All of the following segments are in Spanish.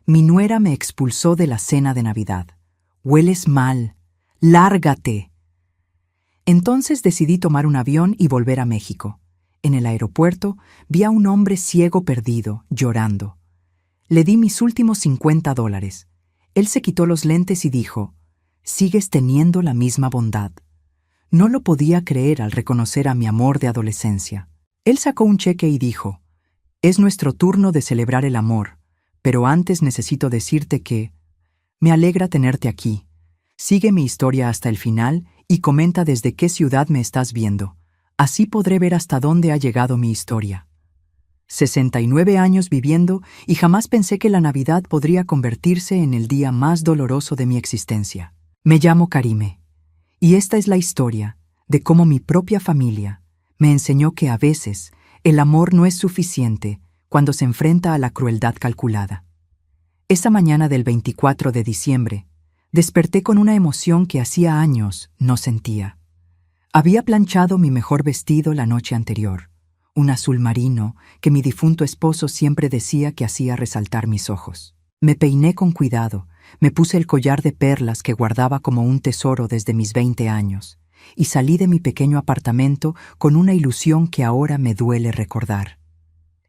Mi nuera me expulsó de la cena de Navidad. Hueles mal. ¡Lárgate! Entonces decidí tomar un avión y volver a México. En el aeropuerto vi a un hombre ciego perdido, llorando. Le di mis últimos $50. Él se quitó los lentes y dijo, «Sigues teniendo la misma bondad». No lo podía creer al reconocer a mi amor de adolescencia. Él sacó un cheque y dijo, «Es nuestro turno de celebrar el amor, pero antes necesito decirte que me alegra tenerte aquí. Sigue mi historia hasta el final y comenta desde qué ciudad me estás viendo. Así podré ver hasta dónde ha llegado mi historia». 69 años viviendo y jamás pensé que la Navidad podría convertirse en el día más doloroso de mi existencia. Me llamo Karime, y esta es la historia de cómo mi propia familia me enseñó que a veces el amor no es suficiente cuando se enfrenta a la crueldad calculada. Esa mañana del 24 de diciembre, desperté con una emoción que hacía años no sentía. Había planchado mi mejor vestido la noche anterior, un azul marino que mi difunto esposo siempre decía que hacía resaltar mis ojos. Me peiné con cuidado, me puse el collar de perlas que guardaba como un tesoro desde mis 20 años, y salí de mi pequeño apartamento con una ilusión que ahora me duele recordar.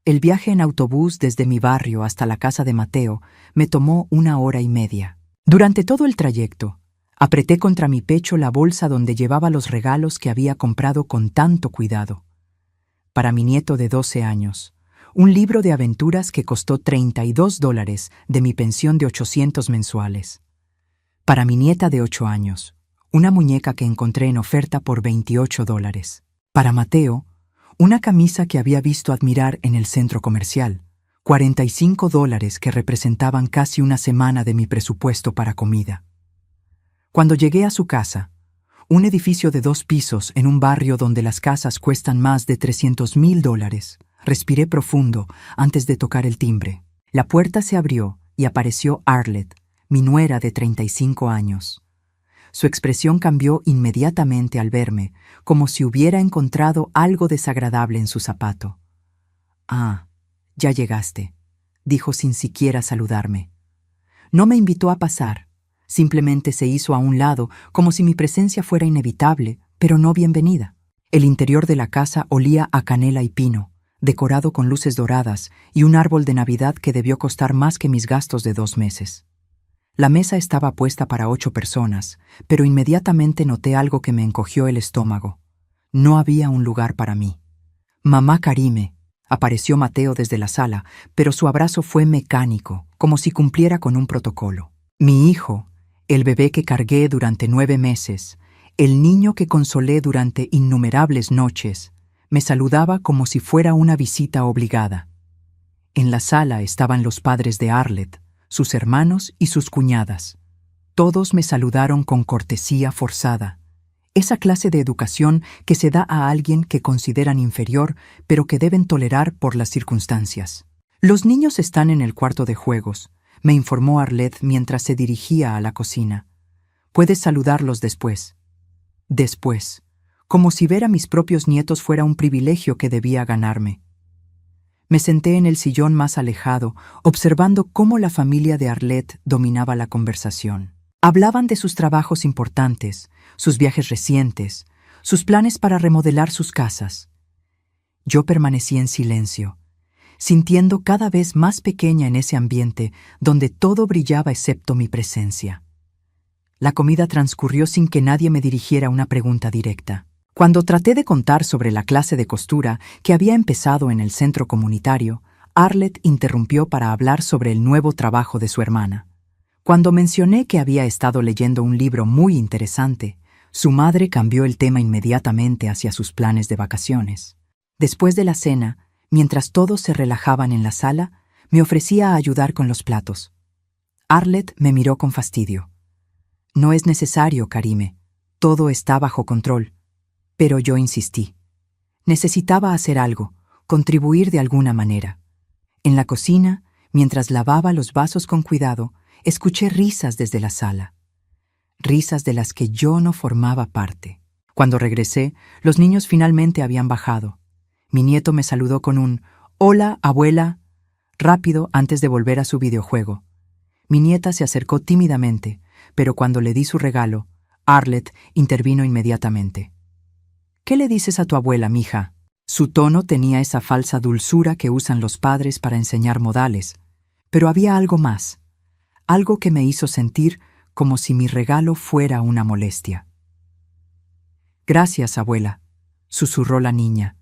El viaje en autobús desde mi barrio hasta la casa de Mateo me tomó 1 hora y media. Durante todo el trayecto, apreté contra mi pecho la bolsa donde llevaba los regalos que había comprado con tanto cuidado. Para mi nieto de 12 años, un libro de aventuras que costó $32 de mi pensión de 800 mensuales. Para mi nieta de 8 años, una muñeca que encontré en oferta por $28. Para Mateo, una camisa que había visto admirar en el centro comercial, $45 que representaban casi una semana de mi presupuesto para comida. Cuando llegué a su casa, un edificio de 2 pisos en un barrio donde las casas cuestan más de $300,000, respiré profundo antes de tocar el timbre. La puerta se abrió y apareció Arlette, mi nuera de 35 años. Su expresión cambió inmediatamente al verme, como si hubiera encontrado algo desagradable en su zapato. «Ah, ya llegaste», dijo sin siquiera saludarme. No me invitó a pasar. Simplemente se hizo a un lado, como si mi presencia fuera inevitable, pero no bienvenida. El interior de la casa olía a canela y pino, decorado con luces doradas y un árbol de Navidad que debió costar más que mis gastos de 2 meses. La mesa estaba puesta para 8 personas, pero inmediatamente noté algo que me encogió el estómago. No había un lugar para mí. «Mamá Karime», apareció Mateo desde la sala, pero su abrazo fue mecánico, como si cumpliera con un protocolo. «Mi hijo», el bebé que cargué durante 9 meses, el niño que consolé durante innumerables noches, me saludaba como si fuera una visita obligada. En la sala estaban los padres de Arlette, sus hermanos y sus cuñadas. Todos me saludaron con cortesía forzada, esa clase de educación que se da a alguien que consideran inferior, pero que deben tolerar por las circunstancias. «Los niños están en el cuarto de juegos», me informó Arlette mientras se dirigía a la cocina. «Puedes saludarlos después». Después, como si ver a mis propios nietos fuera un privilegio que debía ganarme. Me senté en el sillón más alejado, observando cómo la familia de Arlette dominaba la conversación. Hablaban de sus trabajos importantes, sus viajes recientes, sus planes para remodelar sus casas. Yo permanecí en silencio, sintiendo cada vez más pequeña en ese ambiente donde todo brillaba excepto mi presencia. La comida transcurrió sin que nadie me dirigiera una pregunta directa. Cuando traté de contar sobre la clase de costura que había empezado en el centro comunitario, Arlette interrumpió para hablar sobre el nuevo trabajo de su hermana. Cuando mencioné que había estado leyendo un libro muy interesante, su madre cambió el tema inmediatamente hacia sus planes de vacaciones. Después de la cena, mientras todos se relajaban en la sala, me ofrecía a ayudar con los platos. Arlette me miró con fastidio. «No es necesario, Karime. Todo está bajo control». Pero yo insistí. Necesitaba hacer algo, contribuir de alguna manera. En la cocina, mientras lavaba los vasos con cuidado, escuché risas desde la sala. Risas de las que yo no formaba parte. Cuando regresé, los niños finalmente habían bajado. Mi nieto me saludó con un «Hola, abuela», rápido antes de volver a su videojuego. Mi nieta se acercó tímidamente, pero cuando le di su regalo, Arlette intervino inmediatamente. «¿Qué le dices a tu abuela, mija?» Su tono tenía esa falsa dulzura que usan los padres para enseñar modales, pero había algo más, algo que me hizo sentir como si mi regalo fuera una molestia. «Gracias, abuela», susurró la niña,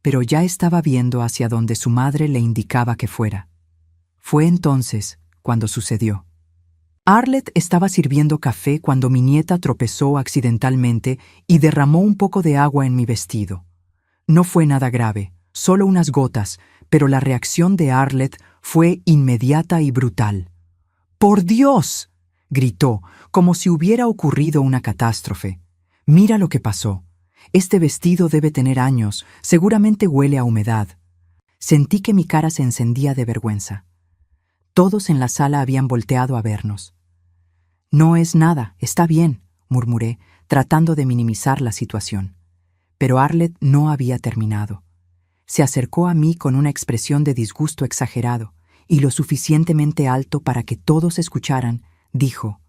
pero ya estaba viendo hacia donde su madre le indicaba que fuera. Fue entonces cuando sucedió. Arlette estaba sirviendo café cuando mi nieta tropezó accidentalmente y derramó un poco de agua en mi vestido. No fue nada grave, solo unas gotas, pero la reacción de Arlette fue inmediata y brutal. «¡Por Dios!», gritó, como si hubiera ocurrido una catástrofe. «Mira lo que pasó. Este vestido debe tener años, seguramente huele a humedad». Sentí que mi cara se encendía de vergüenza. Todos en la sala habían volteado a vernos. «No es nada, está bien», murmuré, tratando de minimizar la situación. Pero Arlette no había terminado. Se acercó a mí con una expresión de disgusto exagerado y lo suficientemente alto para que todos escucharan, dijo: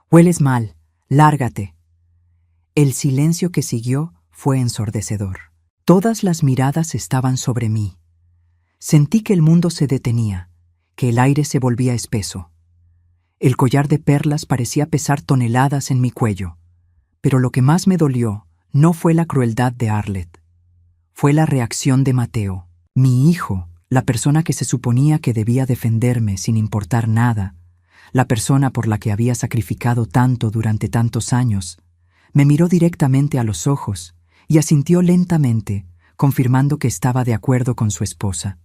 «Hueles mal, lárgate». El silencio que siguió fue ensordecedor. Todas las miradas estaban sobre mí. Sentí que el mundo se detenía, que el aire se volvía espeso. El collar de perlas parecía pesar toneladas en mi cuello, pero lo que más me dolió no fue la crueldad de Arlette. Fue la reacción de Mateo, mi hijo, la persona que se suponía que debía defenderme sin importar nada, la persona por la que había sacrificado tanto durante tantos años. Me miró directamente a los ojos y asintió lentamente, confirmando que estaba de acuerdo con su esposa.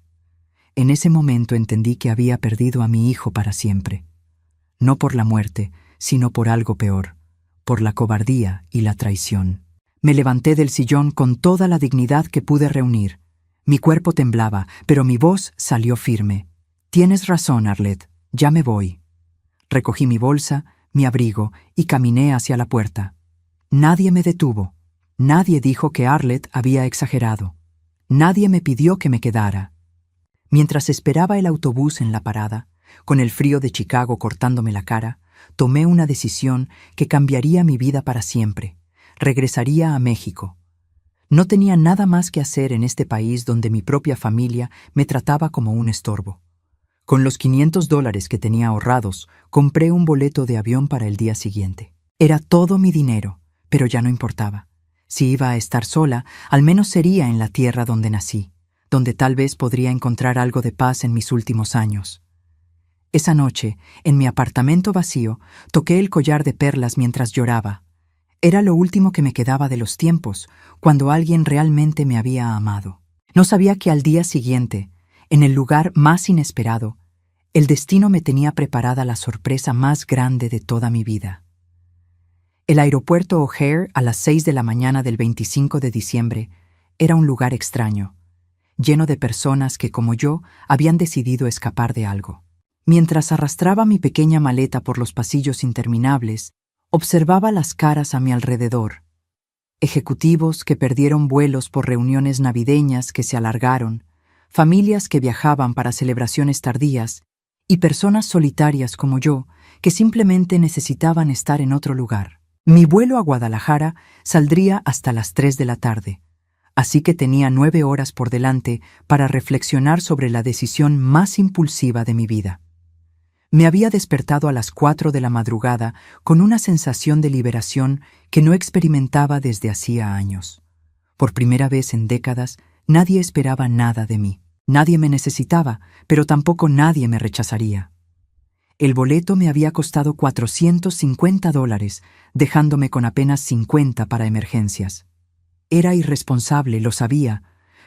En ese momento entendí que había perdido a mi hijo para siempre. No por la muerte, sino por algo peor, por la cobardía y la traición. Me levanté del sillón con toda la dignidad que pude reunir. Mi cuerpo temblaba, pero mi voz salió firme. «Tienes razón, Arlette, ya me voy». Recogí mi bolsa, mi abrigo y caminé hacia la puerta. Nadie me detuvo. Nadie dijo que Arlette había exagerado. Nadie me pidió que me quedara. Mientras esperaba el autobús en la parada, con el frío de Chicago cortándome la cara, tomé una decisión que cambiaría mi vida para siempre. Regresaría a México. No tenía nada más que hacer en este país donde mi propia familia me trataba como un estorbo. Con los $500 que tenía ahorrados, compré un boleto de avión para el día siguiente. Era todo mi dinero, pero ya no importaba. Si iba a estar sola, al menos sería en la tierra donde nací, donde tal vez podría encontrar algo de paz en mis últimos años. Esa noche, en mi apartamento vacío, toqué el collar de perlas mientras lloraba. Era lo último que me quedaba de los tiempos, cuando alguien realmente me había amado. No sabía que al día siguiente, en el lugar más inesperado, el destino me tenía preparada la sorpresa más grande de toda mi vida. El aeropuerto O'Hare a las 6 de la mañana del 25 de diciembre era un lugar extraño, lleno de personas que, como yo, habían decidido escapar de algo. Mientras arrastraba mi pequeña maleta por los pasillos interminables, observaba las caras a mi alrededor. Ejecutivos que perdieron vuelos por reuniones navideñas que se alargaron, familias que viajaban para celebraciones tardías y personas solitarias como yo que simplemente necesitaban estar en otro lugar. Mi vuelo a Guadalajara saldría hasta las 3 de la tarde, así que tenía 9 horas por delante para reflexionar sobre la decisión más impulsiva de mi vida. Me había despertado a las 4 de la madrugada con una sensación de liberación que no experimentaba desde hacía años. Por primera vez en décadas, nadie esperaba nada de mí. Nadie me necesitaba, pero tampoco nadie me rechazaría. El boleto me había costado $450, dejándome con apenas 50 para emergencias. Era irresponsable, lo sabía,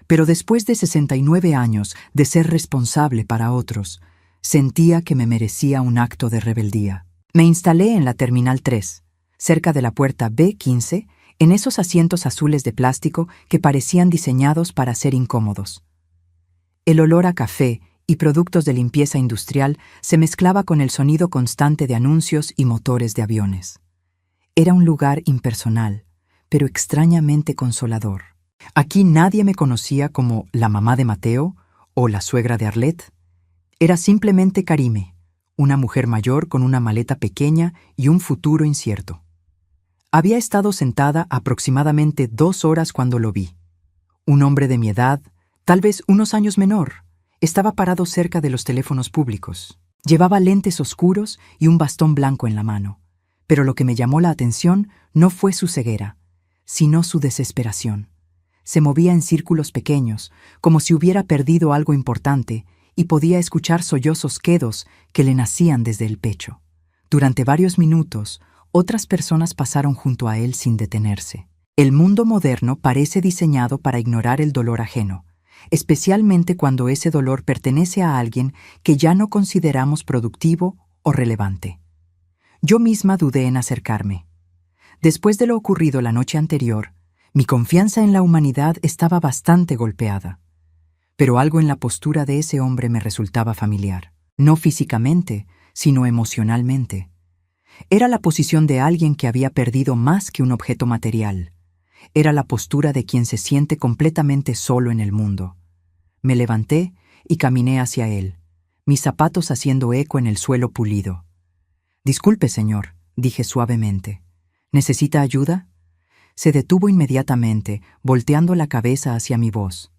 pero después de 69 años de ser responsable para otros, sentía que me merecía un acto de rebeldía. Me instalé en la Terminal 3, cerca de la puerta B15, en esos asientos azules de plástico que parecían diseñados para ser incómodos. El olor a café y productos de limpieza industrial se mezclaba con el sonido constante de anuncios y motores de aviones. Era un lugar impersonal, pero extrañamente consolador. Aquí nadie me conocía como la mamá de Mateo o la suegra de Arlette. Era simplemente Karime, una mujer mayor con una maleta pequeña y un futuro incierto. Había estado sentada aproximadamente 2 horas cuando lo vi. Un hombre de mi edad, tal vez unos años menor, estaba parado cerca de los teléfonos públicos. Llevaba lentes oscuros y un bastón blanco en la mano. Pero lo que me llamó la atención no fue su ceguera, sino su desesperación. Se movía en círculos pequeños, como si hubiera perdido algo importante, y podía escuchar sollozos quedos que le nacían desde el pecho. Durante varios minutos, otras personas pasaron junto a él sin detenerse. El mundo moderno parece diseñado para ignorar el dolor ajeno, especialmente cuando ese dolor pertenece a alguien que ya no consideramos productivo o relevante. Yo misma dudé en acercarme. Después de lo ocurrido la noche anterior, mi confianza en la humanidad estaba bastante golpeada. Pero algo en la postura de ese hombre me resultaba familiar. No físicamente, sino emocionalmente. Era la posición de alguien que había perdido más que un objeto material. Era la postura de quien se siente completamente solo en el mundo. Me levanté y caminé hacia él, mis zapatos haciendo eco en el suelo pulido. «Disculpe, señor», dije suavemente. «¿Necesita ayuda?» Se detuvo inmediatamente, volteando la cabeza hacia mi voz.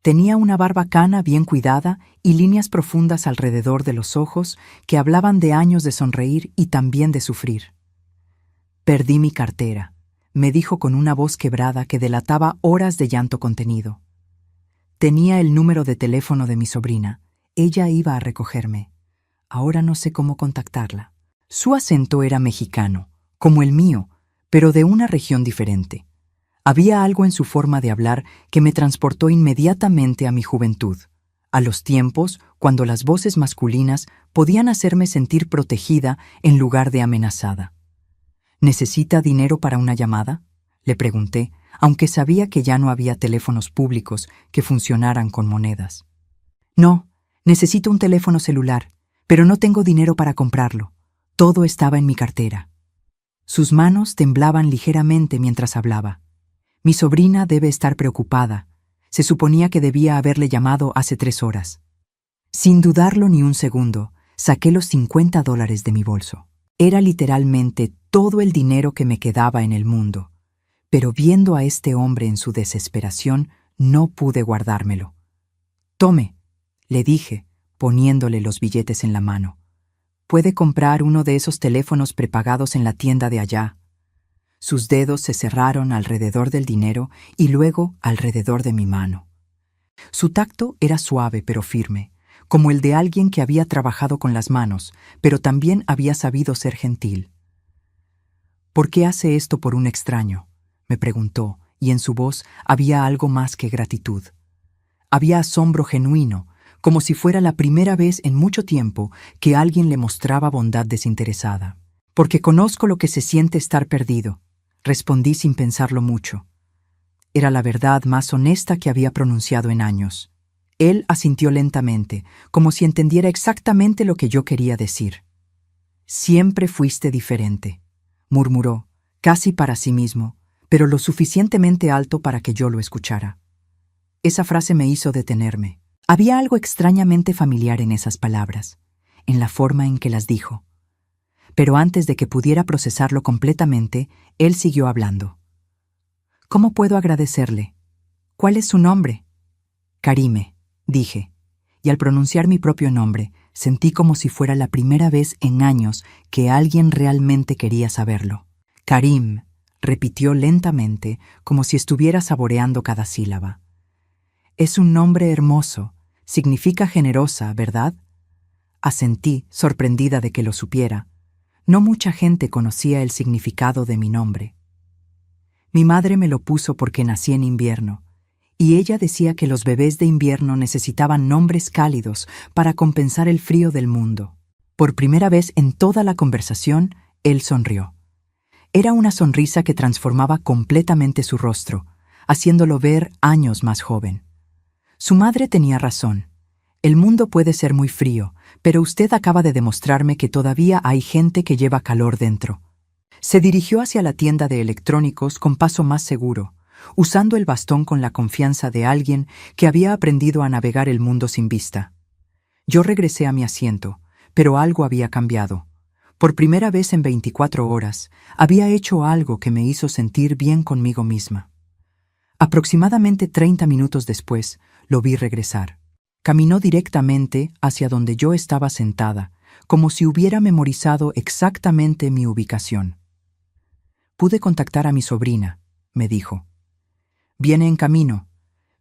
Tenía una barba cana bien cuidada y líneas profundas alrededor de los ojos que hablaban de años de sonreír y también de sufrir. «Perdí mi cartera», me dijo con una voz quebrada que delataba horas de llanto contenido. Tenía el número de teléfono de mi sobrina. Ella iba a recogerme. Ahora no sé cómo contactarla. Su acento era mexicano, como el mío, pero de una región diferente. Había algo en su forma de hablar que me transportó inmediatamente a mi juventud, a los tiempos cuando las voces masculinas podían hacerme sentir protegida en lugar de amenazada. «¿Necesita dinero para una llamada?», le pregunté, aunque sabía que ya no había teléfonos públicos que funcionaran con monedas. «No, necesito un teléfono celular, pero no tengo dinero para comprarlo. Todo estaba en mi cartera». Sus manos temblaban ligeramente mientras hablaba. «Mi sobrina debe estar preocupada. Se suponía que debía haberle llamado hace 3 horas». Sin dudarlo ni un segundo, saqué los $50 de mi bolso. Era literalmente todo el dinero que me quedaba en el mundo. Pero viendo a este hombre en su desesperación, no pude guardármelo. «Tome», le dije, poniéndole los billetes en la mano. «Puede comprar uno de esos teléfonos prepagados en la tienda de allá». Sus dedos se cerraron alrededor del dinero y luego alrededor de mi mano. Su tacto era suave pero firme, como el de alguien que había trabajado con las manos, pero también había sabido ser gentil. «¿Por qué hace esto por un extraño?», me preguntó, y en su voz había algo más que gratitud. Había asombro genuino, como si fuera la primera vez en mucho tiempo que alguien le mostraba bondad desinteresada. «Porque conozco lo que se siente estar perdido», respondí sin pensarlo mucho. Era la verdad más honesta que había pronunciado en años. Él asintió lentamente, como si entendiera exactamente lo que yo quería decir. «Siempre fuiste diferente», murmuró, casi para sí mismo, pero lo suficientemente alto para que yo lo escuchara. Esa frase me hizo detenerme. Había algo extrañamente familiar en esas palabras, en la forma en que las dijo. Pero antes de que pudiera procesarlo completamente, él siguió hablando. «¿Cómo puedo agradecerle? ¿Cuál es su nombre?» «Karime», dije, y al pronunciar mi propio nombre, sentí como si fuera la primera vez en años que alguien realmente quería saberlo. «Karim», repitió lentamente, como si estuviera saboreando cada sílaba. «Es un nombre hermoso. Significa generosa, ¿verdad?» Asentí, sorprendida de que lo supiera. No mucha gente conocía el significado de mi nombre. Mi madre me lo puso porque nací en invierno, y ella decía que los bebés de invierno necesitaban nombres cálidos para compensar el frío del mundo. Por primera vez en toda la conversación, él sonrió. Era una sonrisa que transformaba completamente su rostro, haciéndolo ver años más joven. Su madre tenía razón. El mundo puede ser muy frío, pero usted acaba de demostrarme que todavía hay gente que lleva calor dentro. Se dirigió hacia la tienda de electrónicos con paso más seguro, usando el bastón con la confianza de alguien que había aprendido a navegar el mundo sin vista. Yo regresé a mi asiento, Pero algo había cambiado. Por primera vez en 24 horas, había hecho algo que me hizo sentir bien conmigo misma. Aproximadamente 30 minutos después, lo vi regresar. Caminó directamente hacia donde yo estaba sentada, como si hubiera memorizado exactamente mi ubicación. Pude contactar a mi sobrina, me dijo. Viene en camino,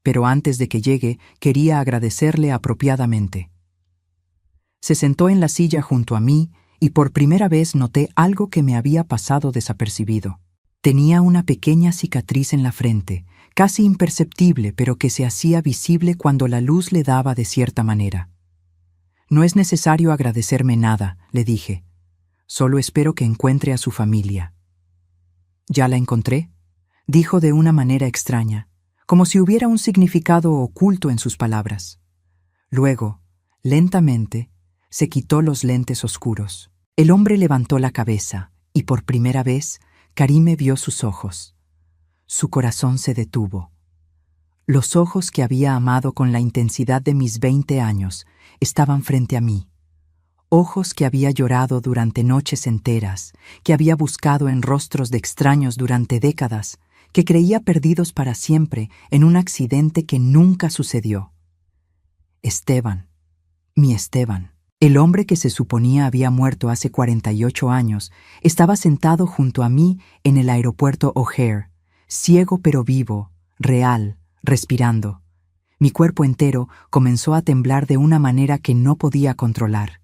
pero antes de que llegue quería agradecerle apropiadamente. Se sentó en la silla junto a mí y por primera vez noté algo que me había pasado desapercibido. Tenía una pequeña cicatriz en la frente, casi imperceptible, pero que se hacía visible cuando la luz le daba de cierta manera. No es necesario agradecerme nada, le dije. Solo espero que encuentre a su familia. ¿Ya la encontré?, dijo de una manera extraña, como si hubiera un significado oculto en sus palabras. Luego, lentamente, se quitó los lentes oscuros. El hombre levantó la cabeza y por primera vez Karime vio sus ojos. Su corazón se detuvo. Los ojos que había amado con la intensidad de mis 20 años estaban frente a mí. Ojos que había llorado durante noches enteras, que había buscado en rostros de extraños durante décadas, que creía perdidos para siempre en un accidente que nunca sucedió. Esteban, mi Esteban. El hombre que se suponía había muerto hace 48 años estaba sentado junto a mí en el aeropuerto O'Hare, ciego pero vivo, real, respirando. Mi cuerpo entero comenzó a temblar de una manera que no podía controlar.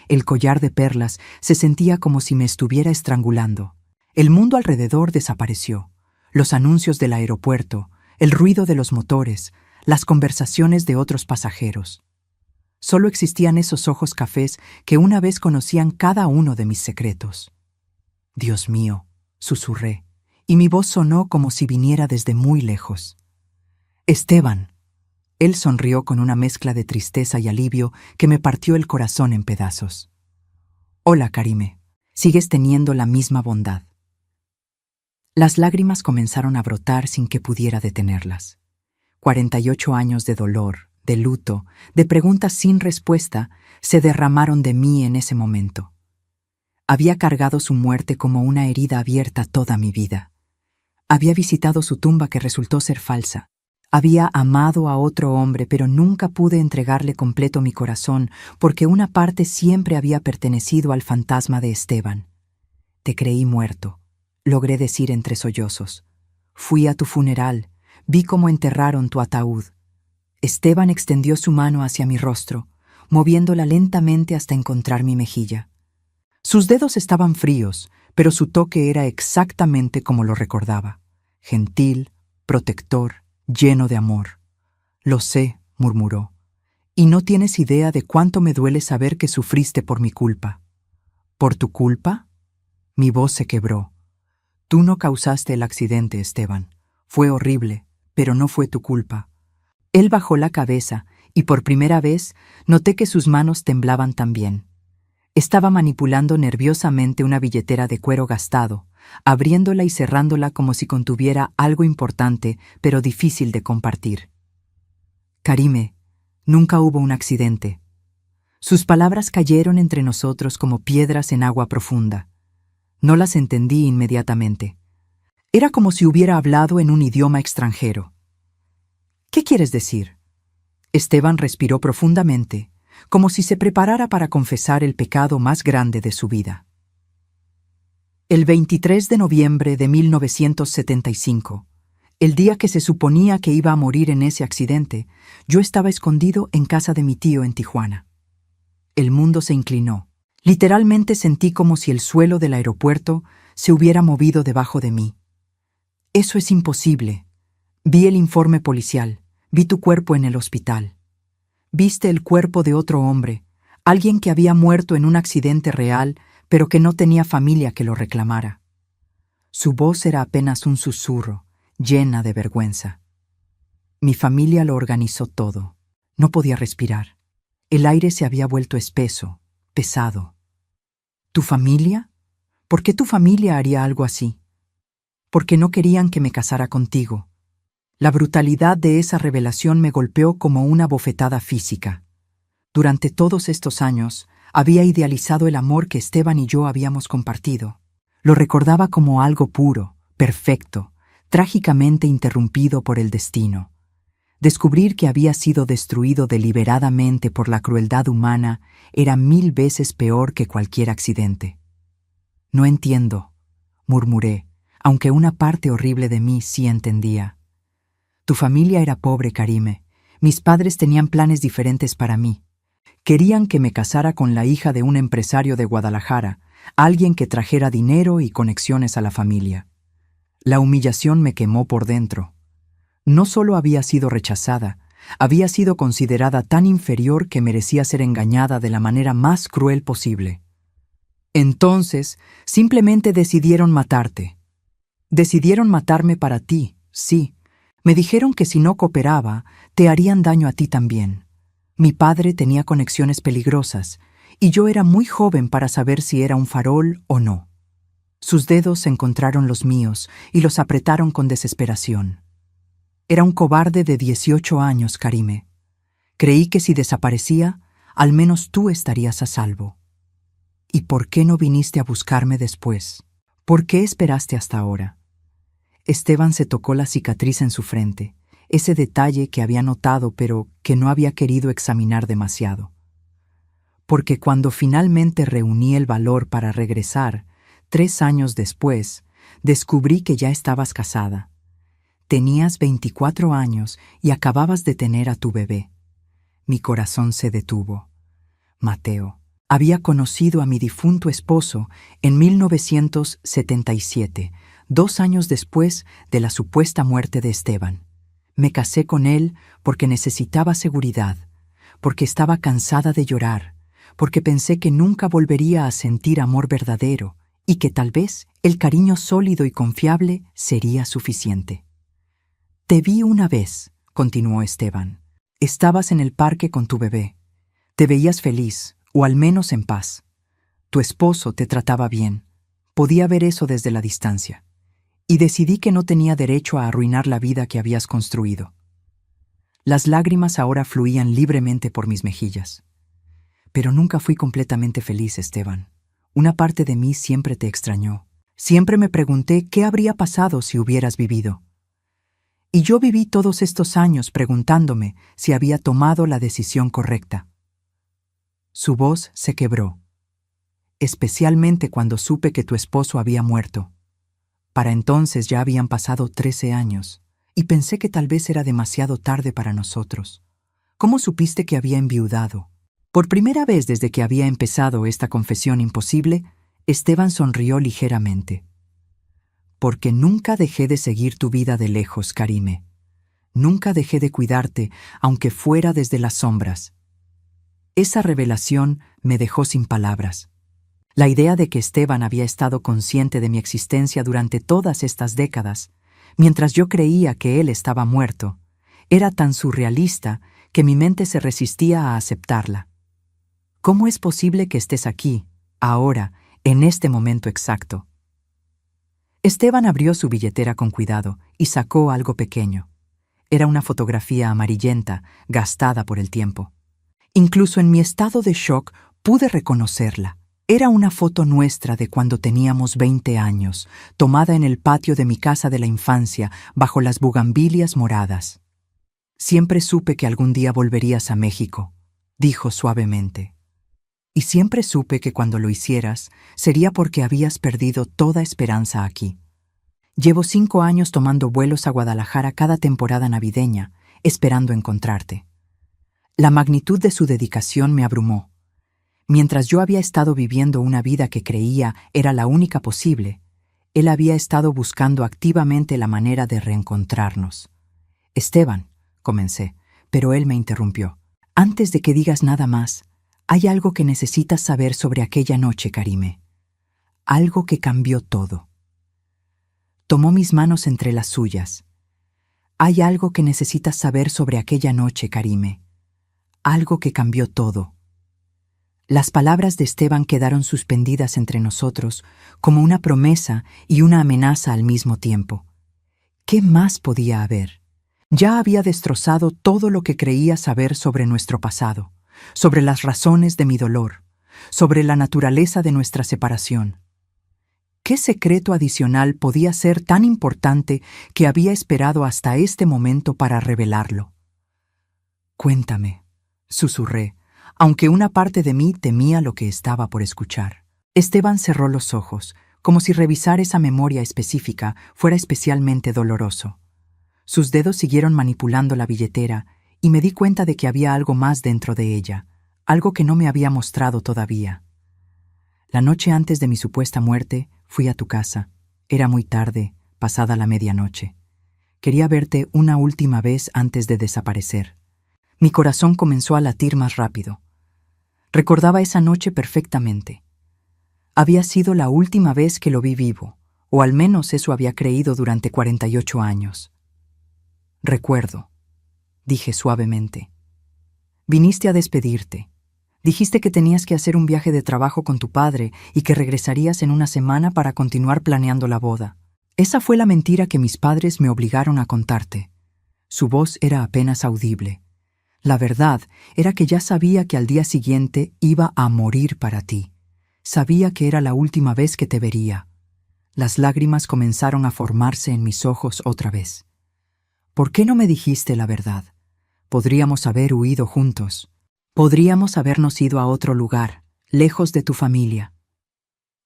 El collar de perlas se sentía como si me estuviera estrangulando. El mundo alrededor desapareció. Los anuncios del aeropuerto, el ruido de los motores, las conversaciones de otros pasajeros. Solo existían esos ojos cafés que una vez conocían cada uno de mis secretos. Dios mío, susurré, y mi voz sonó como si viniera desde muy lejos. Esteban. Él sonrió con una mezcla de tristeza y alivio que me partió el corazón en pedazos. Hola, Karime. Sigues teniendo la misma bondad. Las lágrimas comenzaron a brotar sin que pudiera detenerlas. 48 años de dolor, de luto, de preguntas sin respuesta, se derramaron de mí en ese momento. Había cargado su muerte como una herida abierta toda mi vida. Había visitado su tumba que resultó ser falsa. Había amado a otro hombre, pero nunca pude entregarle completo mi corazón porque una parte siempre había pertenecido al fantasma de Esteban. Te creí muerto, logré decir entre sollozos. Fui a tu funeral, vi cómo enterraron tu ataúd. Esteban extendió su mano hacia mi rostro, moviéndola lentamente hasta encontrar mi mejilla. Sus dedos estaban fríos, pero su toque era exactamente como lo recordaba. Gentil, protector, lleno de amor. Lo sé, murmuró, y no tienes idea de cuánto me duele saber que sufriste por mi culpa. ¿Por tu culpa? Mi voz se quebró. Tú no causaste el accidente, Esteban. Fue horrible, pero no fue tu culpa. Él bajó la cabeza y por primera vez noté que sus manos temblaban también. Estaba manipulando nerviosamente una billetera de cuero gastado, abriéndola y cerrándola como si contuviera algo importante pero difícil de compartir. Karime, nunca hubo un accidente. Sus palabras cayeron entre nosotros como piedras en agua profunda. No las entendí inmediatamente. Era como si hubiera hablado en un idioma extranjero. ¿Qué quieres decir? Esteban respiró profundamente, como si se preparara para confesar el pecado más grande de su vida. El 23 de noviembre de 1975, el día que se suponía que iba a morir en ese accidente, yo estaba escondido en casa de mi tío en Tijuana. El mundo se inclinó. Literalmente sentí como si el suelo del aeropuerto se hubiera movido debajo de mí. Eso es imposible. Vi el informe policial. Vi tu cuerpo en el hospital. Viste el cuerpo de otro hombre, alguien que había muerto en un accidente real, pero que no tenía familia que lo reclamara. Su voz era apenas un susurro, llena de vergüenza. Mi familia lo organizó todo. No podía respirar. El aire se había vuelto espeso, pesado. ¿Tu familia? ¿Por qué tu familia haría algo así? Porque no querían que me casara contigo. La brutalidad de esa revelación me golpeó como una bofetada física. Durante todos estos años, Había idealizado el amor que Esteban y yo habíamos compartido. Lo recordaba como algo puro, perfecto, trágicamente interrumpido por el destino. Descubrir que había sido destruido deliberadamente por la crueldad humana era 1000 veces peor que cualquier accidente. No entiendo, murmuré, aunque una parte horrible de mí sí entendía. Tu familia era pobre, Karime. Mis padres tenían planes diferentes para mí. Querían que me casara con la hija de un empresario de Guadalajara, alguien que trajera dinero y conexiones a la familia. La humillación me quemó por dentro. No solo había sido rechazada, había sido considerada tan inferior que merecía ser engañada de la manera más cruel posible. Entonces, simplemente decidieron matarte. Decidieron matarme para ti, sí. Me dijeron que si no cooperaba, te harían daño a ti también. Mi padre tenía conexiones peligrosas, y yo era muy joven para saber si era un farol o no. Sus dedos encontraron los míos y los apretaron con desesperación. Era un cobarde de 18 años, Karime. Creí que si desaparecía, al menos tú estarías a salvo. ¿Y por qué no viniste a buscarme después? ¿Por qué esperaste hasta ahora? Esteban se tocó la cicatriz en su frente, ese detalle que había notado pero que no había querido examinar demasiado. Porque cuando finalmente reuní el valor para regresar, 3 años después, descubrí que ya estabas casada. Tenías 24 años y acababas de tener a tu bebé. Mi corazón se detuvo. Mateo. Había conocido a mi difunto esposo en 1977, 2 años después de la supuesta muerte de Esteban. Me casé con él porque necesitaba seguridad, porque estaba cansada de llorar, porque pensé que nunca volvería a sentir amor verdadero y que tal vez el cariño sólido y confiable sería suficiente. Te vi una vez, continuó Esteban. Estabas en el parque con tu bebé. Te veías feliz, o al menos en paz. Tu esposo te trataba bien. Podía ver eso desde la distancia. Y decidí que no tenía derecho a arruinar la vida que habías construido. Las lágrimas ahora fluían libremente por mis mejillas. Pero nunca fui completamente feliz, Esteban. Una parte de mí siempre te extrañó. Siempre me pregunté qué habría pasado si hubieras vivido. Y yo viví todos estos años preguntándome si había tomado la decisión correcta. Su voz se quebró, especialmente cuando supe que tu esposo había muerto. Para entonces ya habían pasado 13 años, y pensé que tal vez era demasiado tarde para nosotros. ¿Cómo supiste que había enviudado? Por primera vez desde que había empezado esta confesión imposible, Esteban sonrió ligeramente. Porque nunca dejé de seguir tu vida de lejos, Karime. Nunca dejé de cuidarte, aunque fuera desde las sombras. Esa revelación me dejó sin palabras. La idea de que Esteban había estado consciente de mi existencia durante todas estas décadas, mientras yo creía que él estaba muerto, era tan surrealista que mi mente se resistía a aceptarla. ¿Cómo es posible que estés aquí, ahora, en este momento exacto? Esteban abrió su billetera con cuidado y sacó algo pequeño. Era una fotografía amarillenta, gastada por el tiempo. Incluso en mi estado de shock pude reconocerla. Era una foto nuestra de cuando teníamos 20 años, tomada en el patio de mi casa de la infancia, bajo las bugambilias moradas. Siempre supe que algún día volverías a México, dijo suavemente. Y siempre supe que cuando lo hicieras, sería porque habías perdido toda esperanza aquí. Llevo 5 años tomando vuelos a Guadalajara cada temporada navideña, esperando encontrarte. La magnitud de su dedicación me abrumó. Mientras yo había estado viviendo una vida que creía era la única posible, él había estado buscando activamente la manera de reencontrarnos. Esteban, comencé, pero él me interrumpió. Antes de que digas nada más, hay algo que necesitas saber sobre aquella noche, Karime. Algo que cambió todo. Tomó mis manos entre las suyas. Hay algo que necesitas saber sobre aquella noche, Karime. Algo que cambió todo. Las palabras de Esteban quedaron suspendidas entre nosotros como una promesa y una amenaza al mismo tiempo. ¿Qué más podía haber? Ya había destrozado todo lo que creía saber sobre nuestro pasado, sobre las razones de mi dolor, sobre la naturaleza de nuestra separación. ¿Qué secreto adicional podía ser tan importante que había esperado hasta este momento para revelarlo? Cuéntame, susurré, aunque una parte de mí temía lo que estaba por escuchar. Esteban cerró los ojos, como si revisar esa memoria específica fuera especialmente doloroso. Sus dedos siguieron manipulando la billetera y me di cuenta de que había algo más dentro de ella, algo que no me había mostrado todavía. La noche antes de mi supuesta muerte, fui a tu casa. Era muy tarde, pasada la medianoche. Quería verte una última vez antes de desaparecer. Mi corazón comenzó a latir más rápido. Recordaba esa noche perfectamente. Había sido la última vez que lo vi vivo, o al menos eso había creído durante 48 años. Recuerdo, dije suavemente. Viniste a despedirte. Dijiste que tenías que hacer un viaje de trabajo con tu padre y que regresarías en una semana para continuar planeando la boda. Esa fue la mentira que mis padres me obligaron a contarte. Su voz era apenas audible. La verdad era que ya sabía que al día siguiente iba a morir para ti. Sabía que era la última vez que te vería. Las lágrimas comenzaron a formarse en mis ojos otra vez. ¿Por qué no me dijiste la verdad? Podríamos haber huido juntos. Podríamos habernos ido a otro lugar, lejos de tu familia.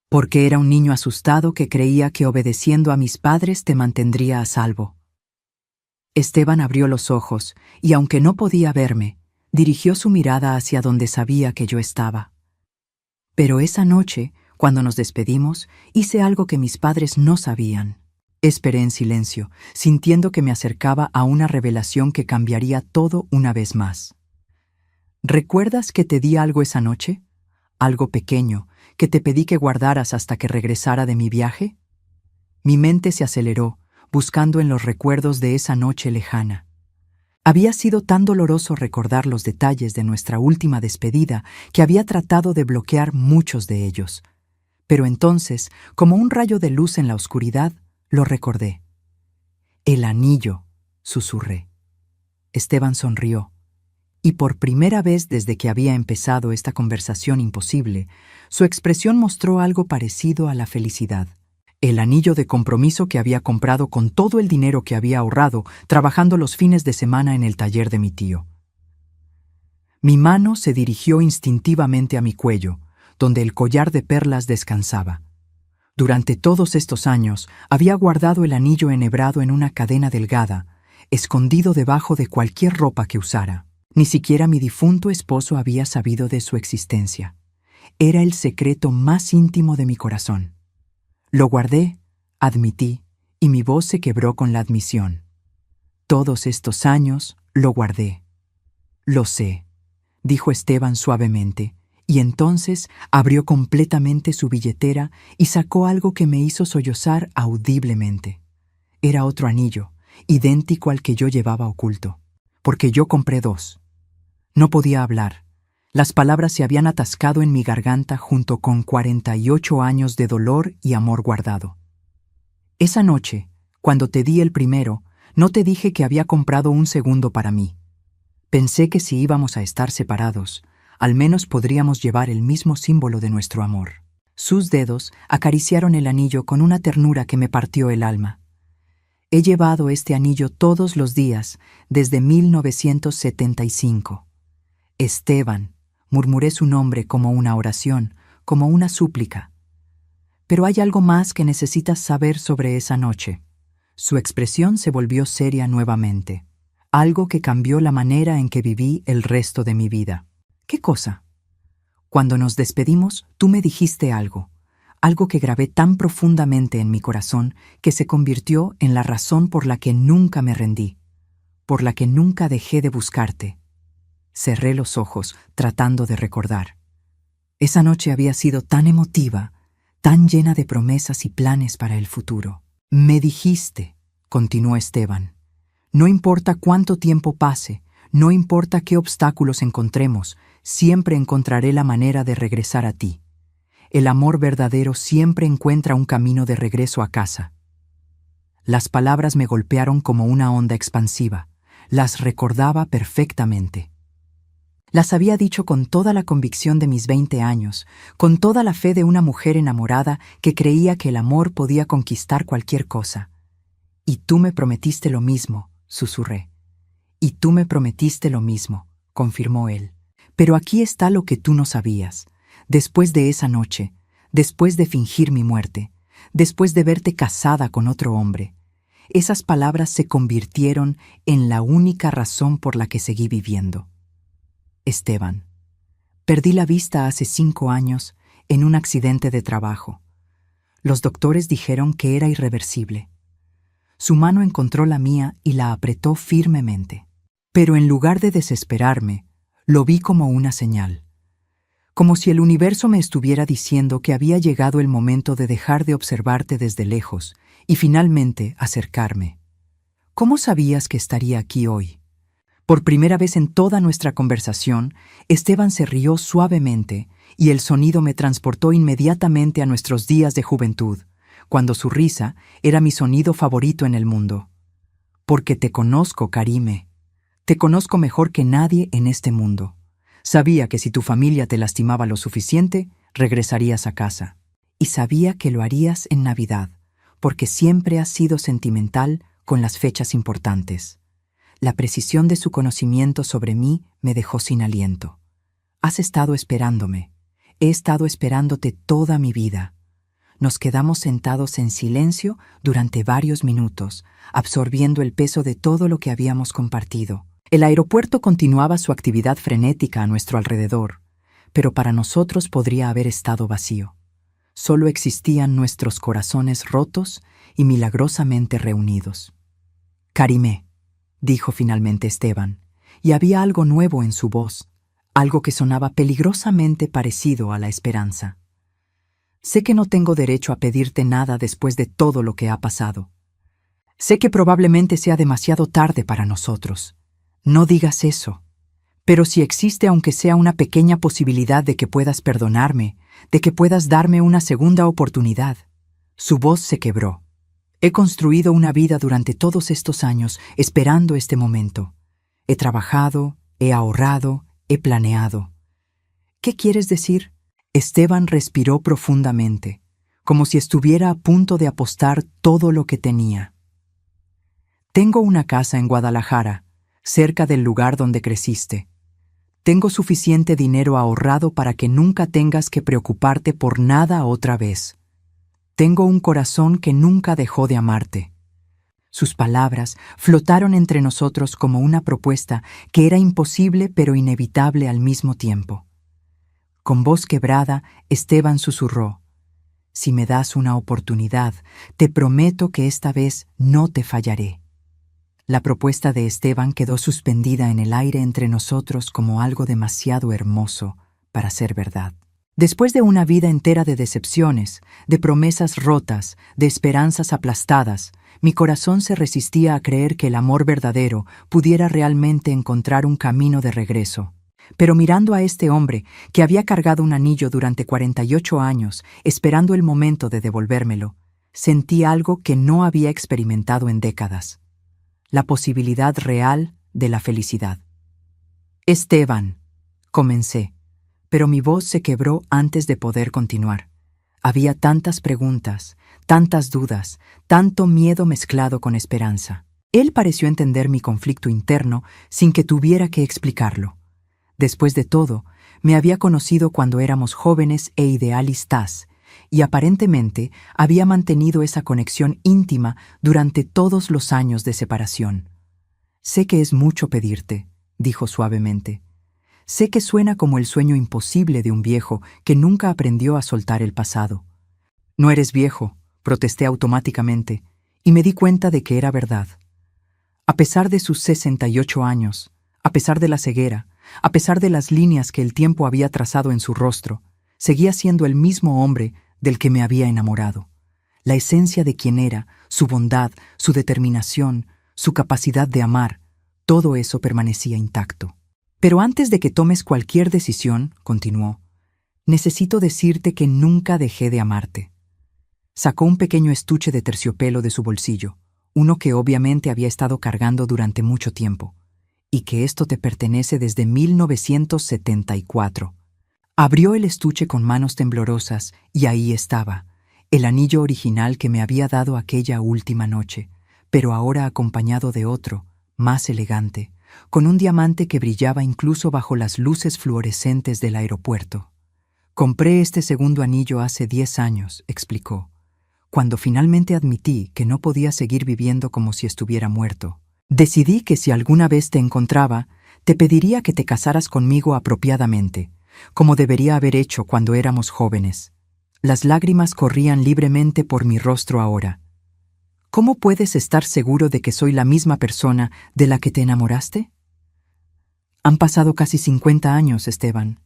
Porque era un niño asustado que creía que obedeciendo a mis padres te mantendría a salvo. Esteban abrió los ojos y, aunque no podía verme, dirigió su mirada hacia donde sabía que yo estaba. Pero esa noche, cuando nos despedimos, hice algo que mis padres no sabían. Esperé en silencio, sintiendo que me acercaba a una revelación que cambiaría todo una vez más. ¿Recuerdas que te di algo esa noche? Algo pequeño, que te pedí que guardaras hasta que regresara de mi viaje. Mi mente se aceleró, buscando en los recuerdos de esa noche lejana. Había sido tan doloroso recordar los detalles de nuestra última despedida que había tratado de bloquear muchos de ellos. Pero entonces, como un rayo de luz en la oscuridad, lo recordé. El anillo, susurré. Esteban sonrió. Y por primera vez desde que había empezado esta conversación imposible, su expresión mostró algo parecido a la felicidad. El anillo de compromiso que había comprado con todo el dinero que había ahorrado trabajando los fines de semana en el taller de mi tío. Mi mano se dirigió instintivamente a mi cuello, donde el collar de perlas descansaba. Durante todos estos años había guardado el anillo enhebrado en una cadena delgada, escondido debajo de cualquier ropa que usara. Ni siquiera mi difunto esposo había sabido de su existencia. Era el secreto más íntimo de mi corazón. Lo guardé, admití, y mi voz se quebró con la admisión. Todos estos años lo guardé. Lo sé, dijo Esteban suavemente, y entonces abrió completamente su billetera y sacó algo que me hizo sollozar audiblemente. Era otro anillo, idéntico al que yo llevaba oculto, porque yo compré 2. No podía hablar. Las palabras se habían atascado en mi garganta junto con 48 años de dolor y amor guardado. Esa noche, cuando te di el primero, no te dije que había comprado un segundo para mí. Pensé que si íbamos a estar separados, al menos podríamos llevar el mismo símbolo de nuestro amor. Sus dedos acariciaron el anillo con una ternura que me partió el alma. He llevado este anillo todos los días desde 1975. Esteban, murmuré su nombre como una oración, como una súplica. Pero hay algo más que necesitas saber sobre esa noche. Su expresión se volvió seria nuevamente, algo que cambió la manera en que viví el resto de mi vida. ¿Qué cosa? Cuando nos despedimos, tú me dijiste algo que grabé tan profundamente en mi corazón que se convirtió en la razón por la que nunca me rendí, por la que nunca dejé de buscarte. Cerré los ojos, tratando de recordar. Esa noche había sido tan emotiva, tan llena de promesas y planes para el futuro. Me dijiste, continuó Esteban, no importa cuánto tiempo pase, no importa qué obstáculos encontremos, siempre encontraré la manera de regresar a ti. El amor verdadero siempre encuentra un camino de regreso a casa. Las palabras me golpearon como una onda expansiva. Las recordaba perfectamente. Las había dicho con toda la convicción de mis 20 años, con toda la fe de una mujer enamorada que creía que el amor podía conquistar cualquier cosa. «Y tú me prometiste lo mismo», susurré. «Y tú me prometiste lo mismo», confirmó él. «Pero aquí está lo que tú no sabías. Después de esa noche, después de fingir mi muerte, después de verte casada con otro hombre, esas palabras se convirtieron en la única razón por la que seguí viviendo. Esteban. Perdí la vista hace 5 años en un accidente de trabajo. Los doctores dijeron que era irreversible. Su mano encontró la mía y la apretó firmemente. Pero en lugar de desesperarme, lo vi como una señal. Como si el universo me estuviera diciendo que había llegado el momento de dejar de observarte desde lejos y finalmente acercarme. ¿Cómo sabías que estaría aquí hoy? Por primera vez en toda nuestra conversación, Esteban se rió suavemente y el sonido me transportó inmediatamente a nuestros días de juventud, cuando su risa era mi sonido favorito en el mundo. Porque te conozco, Karime. Te conozco mejor que nadie en este mundo. Sabía que si tu familia te lastimaba lo suficiente, regresarías a casa. Y sabía que lo harías en Navidad, porque siempre has sido sentimental con las fechas importantes. La precisión de su conocimiento sobre mí me dejó sin aliento. Has estado esperándome. He estado esperándote toda mi vida. Nos quedamos sentados en silencio durante varios minutos, absorbiendo el peso de todo lo que habíamos compartido. El aeropuerto continuaba su actividad frenética a nuestro alrededor, pero para nosotros podría haber estado vacío. Solo existían nuestros corazones rotos y milagrosamente reunidos. «Karime», dijo finalmente Esteban, y había algo nuevo en su voz, algo que sonaba peligrosamente parecido a la esperanza. «Sé que no tengo derecho a pedirte nada después de todo lo que ha pasado. Sé que probablemente sea demasiado tarde para nosotros. No digas eso. Pero si existe aunque sea una pequeña posibilidad de que puedas perdonarme, de que puedas darme una segunda oportunidad». Su voz se quebró. «He construido una vida durante todos estos años esperando este momento. He trabajado, he ahorrado, he planeado». «¿Qué quieres decir?». Esteban respiró profundamente, como si estuviera a punto de apostar todo lo que tenía. «Tengo una casa en Guadalajara, cerca del lugar donde creciste. Tengo suficiente dinero ahorrado para que nunca tengas que preocuparte por nada otra vez. Tengo un corazón que nunca dejó de amarte». Sus palabras flotaron entre nosotros como una propuesta que era imposible pero inevitable al mismo tiempo. Con voz quebrada, Esteban susurró: «Si me das una oportunidad, te prometo que esta vez no te fallaré». La propuesta de Esteban quedó suspendida en el aire entre nosotros como algo demasiado hermoso para ser verdad. Después de una vida entera de decepciones, de promesas rotas, de esperanzas aplastadas, mi corazón se resistía a creer que el amor verdadero pudiera realmente encontrar un camino de regreso. Pero mirando a este hombre que había cargado un anillo durante 48 años, esperando el momento de devolvérmelo, sentí algo que no había experimentado en décadas: la posibilidad real de la felicidad. «Esteban», comencé, pero mi voz se quebró antes de poder continuar. Había tantas preguntas, tantas dudas, tanto miedo mezclado con esperanza. Él pareció entender mi conflicto interno sin que tuviera que explicarlo. Después de todo, me había conocido cuando éramos jóvenes e idealistas, y aparentemente había mantenido esa conexión íntima durante todos los años de separación. «Sé que es mucho pedirte», dijo suavemente. «Sé que suena como el sueño imposible de un viejo que nunca aprendió a soltar el pasado». «No eres viejo», protesté automáticamente, y me di cuenta de que era verdad. A pesar de sus 68 años, a pesar de la ceguera, a pesar de las líneas que el tiempo había trazado en su rostro, seguía siendo el mismo hombre del que me había enamorado. La esencia de quien era, su bondad, su determinación, su capacidad de amar, todo eso permanecía intacto. «Pero antes de que tomes cualquier decisión», continuó, «necesito decirte que nunca dejé de amarte». Sacó un pequeño estuche de terciopelo de su bolsillo, uno que obviamente había estado cargando durante mucho tiempo, y que esto te pertenece desde 1974. Abrió el estuche con manos temblorosas y ahí estaba, el anillo original que me había dado aquella última noche, pero ahora acompañado de otro, más elegante, con un diamante que brillaba incluso bajo las luces fluorescentes del aeropuerto. Compré este segundo anillo hace 10 años, explicó, cuando finalmente admití que no podía seguir viviendo como si estuviera muerto. Decidí que si alguna vez te encontraba, te pediría que te casaras conmigo apropiadamente, como debería haber hecho cuando éramos jóvenes. Las lágrimas corrían libremente por mi rostro ahora. ¿Cómo puedes estar seguro de que soy la misma persona de la que te enamoraste? Han pasado casi 50 años, Esteban.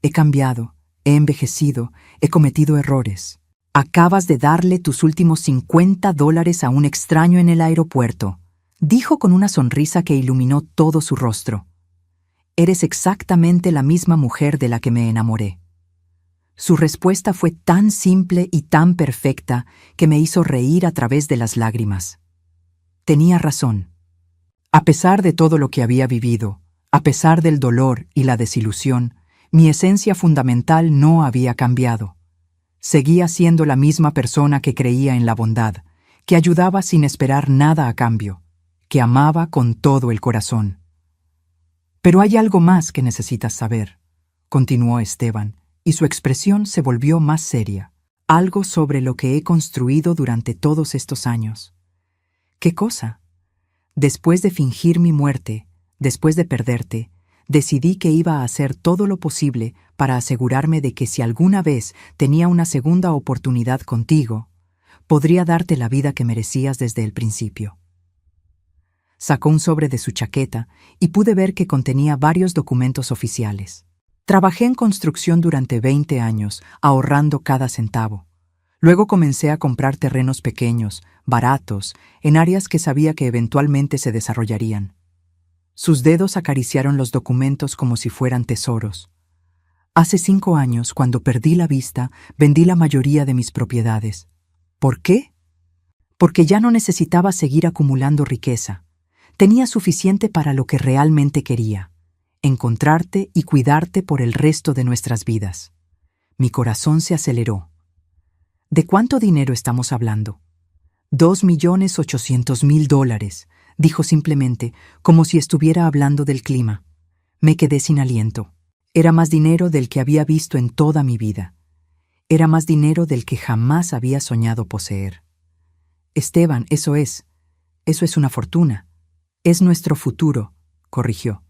He cambiado, he envejecido, he cometido errores. Acabas de darle tus últimos $50 a un extraño en el aeropuerto, dijo con una sonrisa que iluminó todo su rostro. Eres exactamente la misma mujer de la que me enamoré. Su respuesta fue tan simple y tan perfecta que me hizo reír a través de las lágrimas. Tenía razón. A pesar de todo lo que había vivido, a pesar del dolor y la desilusión, mi esencia fundamental no había cambiado. Seguía siendo la misma persona que creía en la bondad, que ayudaba sin esperar nada a cambio, que amaba con todo el corazón. Pero hay algo más que necesitas saber, continuó Esteban, y su expresión se volvió más seria. Algo sobre lo que he construido durante todos estos años. ¿Qué cosa? Después de fingir mi muerte, después de perderte, decidí que iba a hacer todo lo posible para asegurarme de que si alguna vez tenía una segunda oportunidad contigo, podría darte la vida que merecías desde el principio. Sacó un sobre de su chaqueta y pude ver que contenía varios documentos oficiales. Trabajé en construcción durante 20 años, ahorrando cada centavo. Luego comencé a comprar terrenos pequeños, baratos, en áreas que sabía que eventualmente se desarrollarían. Sus dedos acariciaron los documentos como si fueran tesoros. Hace 5 años, cuando perdí la vista, vendí la mayoría de mis propiedades. ¿Por qué? Porque ya no necesitaba seguir acumulando riqueza. Tenía suficiente para lo que realmente quería: encontrarte y cuidarte por el resto de nuestras vidas. Mi corazón se aceleró. ¿De cuánto dinero estamos hablando? $2.800.000, dijo simplemente, como si estuviera hablando del clima. Me quedé sin aliento. Era más dinero del que había visto en toda mi vida. Era más dinero del que jamás había soñado poseer. Esteban, eso es una fortuna. Es nuestro futuro, corrigió.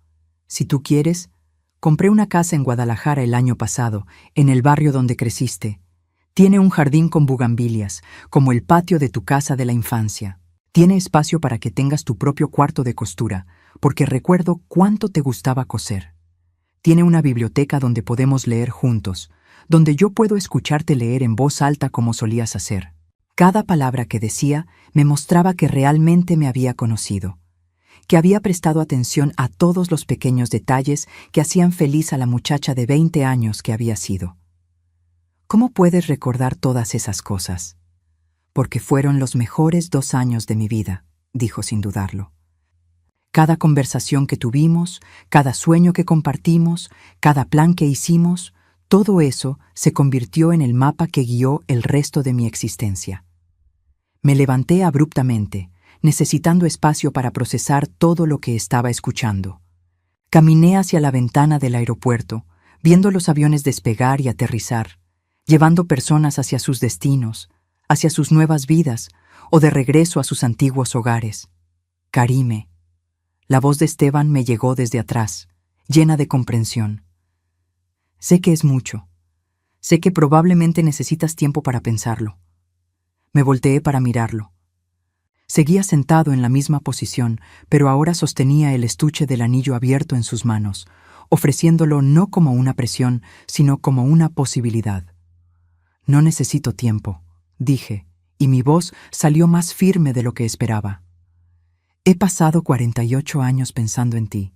Si tú quieres, compré una casa en Guadalajara el año pasado, en el barrio donde creciste. Tiene un jardín con bugambilias, como el patio de tu casa de la infancia. Tiene espacio para que tengas tu propio cuarto de costura, porque recuerdo cuánto te gustaba coser. Tiene una biblioteca donde podemos leer juntos, donde yo puedo escucharte leer en voz alta como solías hacer. Cada palabra que decía me mostraba que realmente me había conocido, que había prestado atención a todos los pequeños detalles que hacían feliz a la muchacha de 20 años que había sido. ¿Cómo puedes recordar todas esas cosas? Porque fueron los mejores 2 años de mi vida, dijo sin dudarlo. Cada conversación que tuvimos, cada sueño que compartimos, cada plan que hicimos, todo eso se convirtió en el mapa que guió el resto de mi existencia. Me levanté abruptamente, necesitando espacio para procesar todo lo que estaba escuchando. Caminé hacia la ventana del aeropuerto, viendo los aviones despegar y aterrizar, llevando personas hacia sus destinos, hacia sus nuevas vidas o de regreso a sus antiguos hogares. Karime. La voz de Esteban me llegó desde atrás, llena de comprensión. Sé que es mucho. Sé que probablemente necesitas tiempo para pensarlo. Me volteé para mirarlo. Seguía sentado en la misma posición, pero ahora sostenía el estuche del anillo abierto en sus manos, ofreciéndolo no como una presión, sino como una posibilidad. No necesito tiempo, dije, y mi voz salió más firme de lo que esperaba. He pasado 48 años pensando en ti,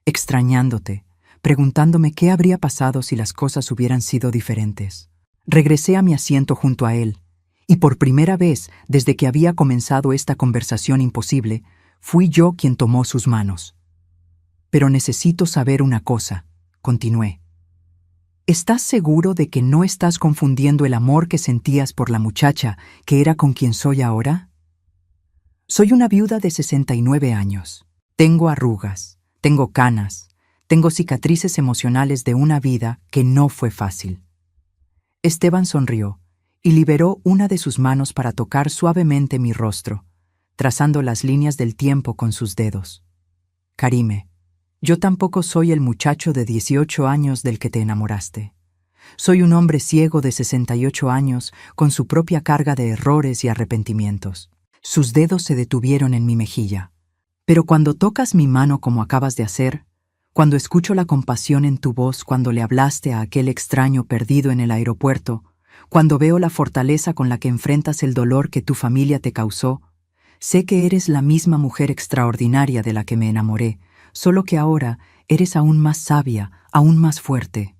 extrañándote, preguntándome qué habría pasado si las cosas hubieran sido diferentes. Regresé a mi asiento junto a él, y por primera vez desde que había comenzado esta conversación imposible, fui yo quien tomó sus manos. Pero necesito saber una cosa, continué. ¿Estás seguro de que no estás confundiendo el amor que sentías por la muchacha que era con quien soy ahora? Soy una viuda de 69 años. Tengo arrugas, tengo canas, tengo cicatrices emocionales de una vida que no fue fácil. Esteban sonrió y liberó una de sus manos para tocar suavemente mi rostro, trazando las líneas del tiempo con sus dedos. Karime, yo tampoco soy el muchacho de 18 años del que te enamoraste. Soy un hombre ciego de 68 años con su propia carga de errores y arrepentimientos. Sus dedos se detuvieron en mi mejilla. Pero cuando tocas mi mano como acabas de hacer, cuando escucho la compasión en tu voz cuando le hablaste a aquel extraño perdido en el aeropuerto, cuando veo la fortaleza con la que enfrentas el dolor que tu familia te causó, sé que eres la misma mujer extraordinaria de la que me enamoré, solo que ahora eres aún más sabia, aún más fuerte.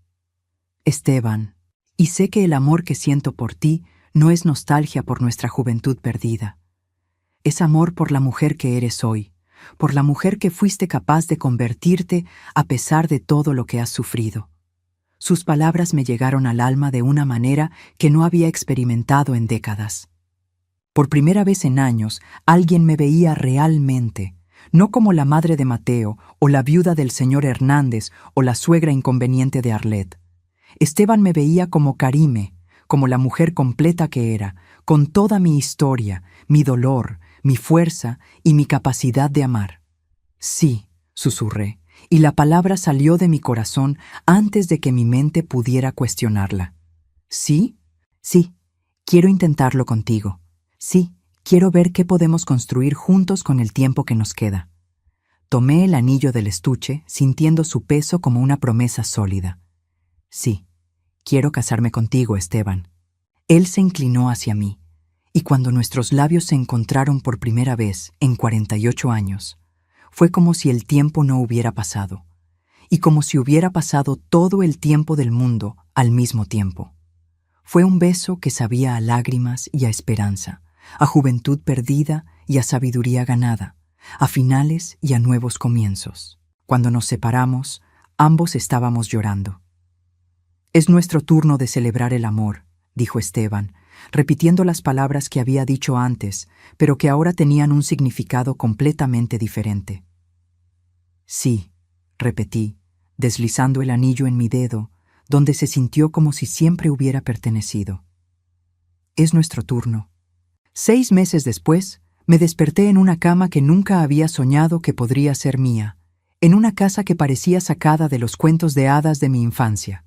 Esteban, y sé que el amor que siento por ti no es nostalgia por nuestra juventud perdida. Es amor por la mujer que eres hoy, por la mujer que fuiste capaz de convertirte a pesar de todo lo que has sufrido. Sus palabras me llegaron al alma de una manera que no había experimentado en décadas. Por primera vez en años, alguien me veía realmente, no como la madre de Mateo, o la viuda del señor Hernández, o la suegra inconveniente de Arlet. Esteban me veía como Karime, como la mujer completa que era, con toda mi historia, mi dolor, mi fuerza y mi capacidad de amar. Sí, susurré, y la palabra salió de mi corazón antes de que mi mente pudiera cuestionarla. ¿Sí? Sí, quiero intentarlo contigo. Sí, quiero ver qué podemos construir juntos con el tiempo que nos queda. Tomé el anillo del estuche, sintiendo su peso como una promesa sólida. Sí, quiero casarme contigo, Esteban. Él se inclinó hacia mí, y cuando nuestros labios se encontraron por primera vez en 48 años, fue como si el tiempo no hubiera pasado, y como si hubiera pasado todo el tiempo del mundo al mismo tiempo. Fue un beso que sabía a lágrimas y a esperanza, a juventud perdida y a sabiduría ganada, a finales y a nuevos comienzos. Cuando nos separamos, ambos estábamos llorando. «Es nuestro turno de celebrar el amor», dijo Esteban, repitiendo las palabras que había dicho antes, pero que ahora tenían un significado completamente diferente. «Sí», repetí, deslizando el anillo en mi dedo, donde se sintió como si siempre hubiera pertenecido. «Es nuestro turno». 6 meses después, me desperté en una cama que nunca había soñado que podría ser mía, en una casa que parecía sacada de los cuentos de hadas de mi infancia.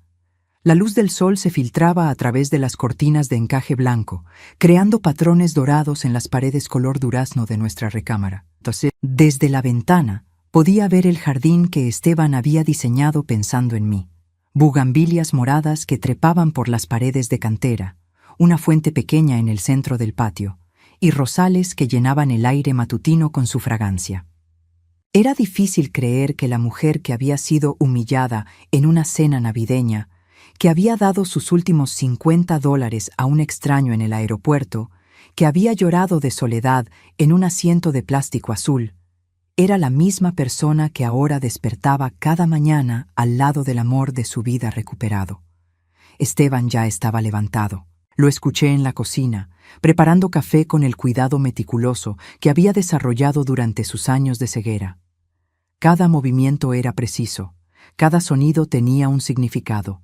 La luz del sol se filtraba a través de las cortinas de encaje blanco, creando patrones dorados en las paredes color durazno de nuestra recámara. Entonces, desde la ventana, podía ver el jardín que Esteban había diseñado pensando en mí. Bugambilias moradas que trepaban por las paredes de cantera, una fuente pequeña en el centro del patio, y rosales que llenaban el aire matutino con su fragancia. Era difícil creer que la mujer que había sido humillada en una cena navideña, que había dado sus últimos $50 a un extraño en el aeropuerto, que había llorado de soledad en un asiento de plástico azul, era la misma persona que ahora despertaba cada mañana al lado del amor de su vida recuperado. Esteban ya estaba levantado. Lo escuché en la cocina, preparando café con el cuidado meticuloso que había desarrollado durante sus años de ceguera. Cada movimiento era preciso, cada sonido tenía un significado.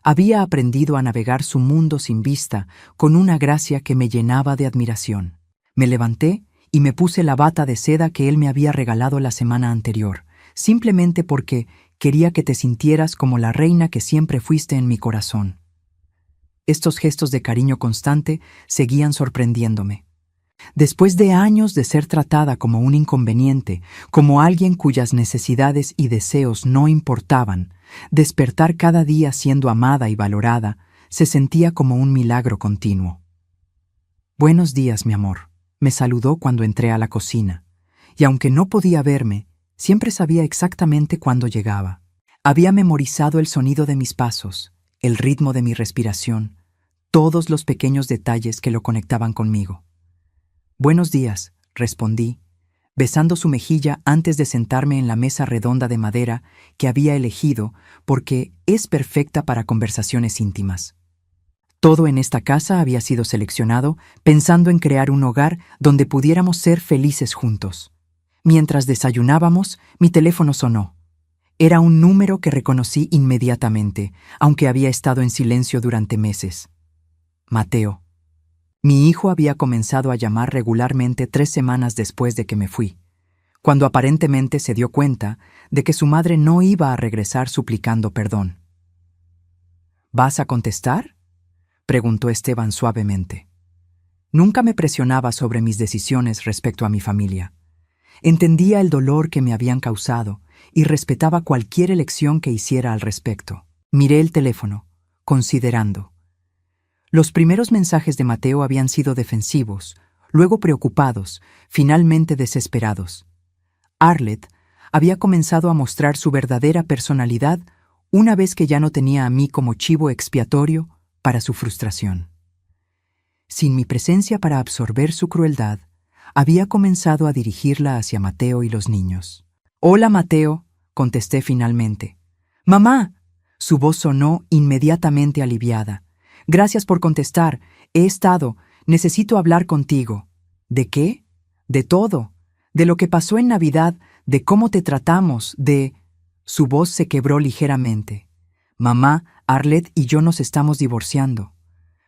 Había aprendido a navegar su mundo sin vista con una gracia que me llenaba de admiración. Me levanté y me puse la bata de seda que él me había regalado la semana anterior, simplemente porque quería que te sintieras como la reina que siempre fuiste en mi corazón. Estos gestos de cariño constante seguían sorprendiéndome. Después de años de ser tratada como un inconveniente, como alguien cuyas necesidades y deseos no importaban, despertar cada día siendo amada y valorada se sentía como un milagro continuo. «Buenos días, mi amor», me saludó cuando entré a la cocina, y aunque no podía verme, siempre sabía exactamente cuándo llegaba. Había memorizado el sonido de mis pasos, el ritmo de mi respiración, todos los pequeños detalles que lo conectaban conmigo. «Buenos días», respondí, besando su mejilla antes de sentarme en la mesa redonda de madera que había elegido porque es perfecta para conversaciones íntimas. Todo en esta casa había sido seleccionado pensando en crear un hogar donde pudiéramos ser felices juntos. Mientras desayunábamos, mi teléfono sonó. Era un número que reconocí inmediatamente, aunque había estado en silencio durante meses. Mateo. Mi hijo había comenzado a llamar regularmente 3 semanas después de que me fui, cuando aparentemente se dio cuenta de que su madre no iba a regresar suplicando perdón. ¿Vas a contestar?, preguntó Esteban suavemente. Nunca me presionaba sobre mis decisiones respecto a mi familia. Entendía el dolor que me habían causado y respetaba cualquier elección que hiciera al respecto. Miré el teléfono, considerando. Los primeros mensajes de Mateo habían sido defensivos, luego preocupados, finalmente desesperados. Arlette había comenzado a mostrar su verdadera personalidad una vez que ya no tenía a mí como chivo expiatorio para su frustración. Sin mi presencia para absorber su crueldad, había comenzado a dirigirla hacia Mateo y los niños. «Hola, Mateo», contesté finalmente. «Mamá», su voz sonó inmediatamente aliviada. «Gracias por contestar. Necesito hablar contigo». «¿De qué?» «De todo. De lo que pasó en Navidad, de cómo te tratamos, de...» Su voz se quebró ligeramente. «Mamá, Arlette y yo nos estamos divorciando».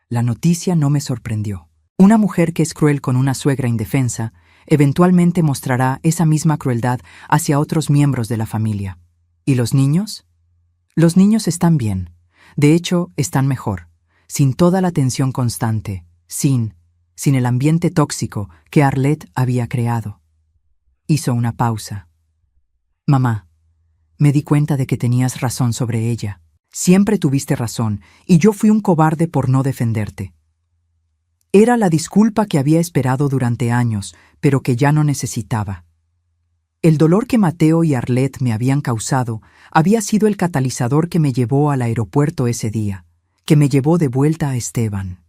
La noticia no me sorprendió. Una mujer que es cruel con una suegra indefensa eventualmente mostrará esa misma crueldad hacia otros miembros de la familia. ¿Y los niños? Los niños están bien. De hecho, están mejor. Sin toda la tensión constante. Sin el ambiente tóxico que Arlette había creado. Hizo una pausa. «Mamá, me di cuenta de que tenías razón sobre ella. Siempre tuviste razón, y yo fui un cobarde por no defenderte. Era la disculpa que había esperado durante años, pero que ya no necesitaba. El dolor que Mateo y Arlette me habían causado había sido el catalizador que me llevó al aeropuerto ese día, que me llevó de vuelta a Esteban.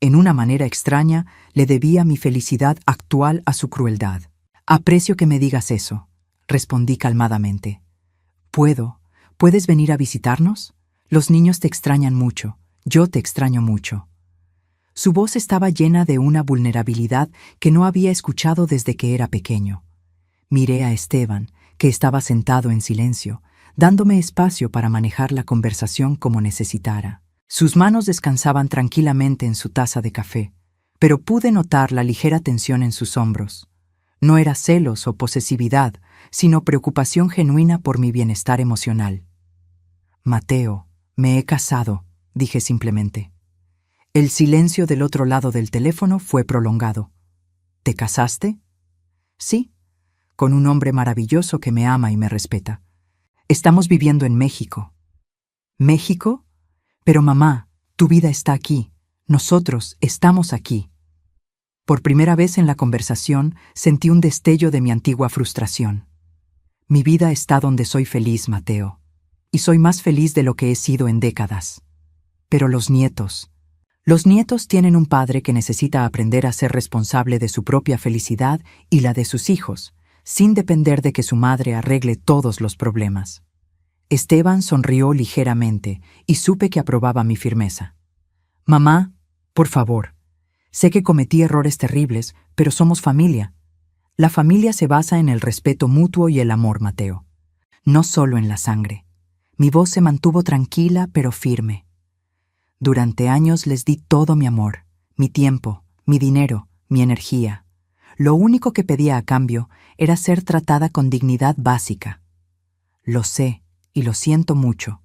En una manera extraña, le debía mi felicidad actual a su crueldad. «Aprecio que me digas eso», respondí calmadamente. ¿Puedes venir a visitarnos? Los niños te extrañan mucho, yo te extraño mucho». Su voz estaba llena de una vulnerabilidad que no había escuchado desde que era pequeño. Miré a Esteban, que estaba sentado en silencio, dándome espacio para manejar la conversación como necesitara. Sus manos descansaban tranquilamente en su taza de café, pero pude notar la ligera tensión en sus hombros. No era celos o posesividad, sino preocupación genuina por mi bienestar emocional. «Mateo, me he casado», dije simplemente. El silencio del otro lado del teléfono fue prolongado. «¿Te casaste?» «Sí, con un hombre maravilloso que me ama y me respeta. Estamos viviendo en México». «¿México? Pero mamá, tu vida está aquí. Nosotros estamos aquí». Por primera vez en la conversación sentí un destello de mi antigua frustración. «Mi vida está donde soy feliz, Mateo. Y soy más feliz de lo que he sido en décadas. Pero los nietos tienen un padre que necesita aprender a ser responsable de su propia felicidad y la de sus hijos, sin depender de que su madre arregle todos los problemas». Esteban sonrió ligeramente y supe que aprobaba mi firmeza. «Mamá, por favor, sé que cometí errores terribles, pero somos familia. La familia se basa en el respeto mutuo y el amor, Mateo. No solo en la sangre». Mi voz se mantuvo tranquila pero firme. «Durante años les di todo mi amor, mi tiempo, mi dinero, mi energía. Lo único que pedía a cambio era ser tratada con dignidad básica. Lo sé y lo siento mucho.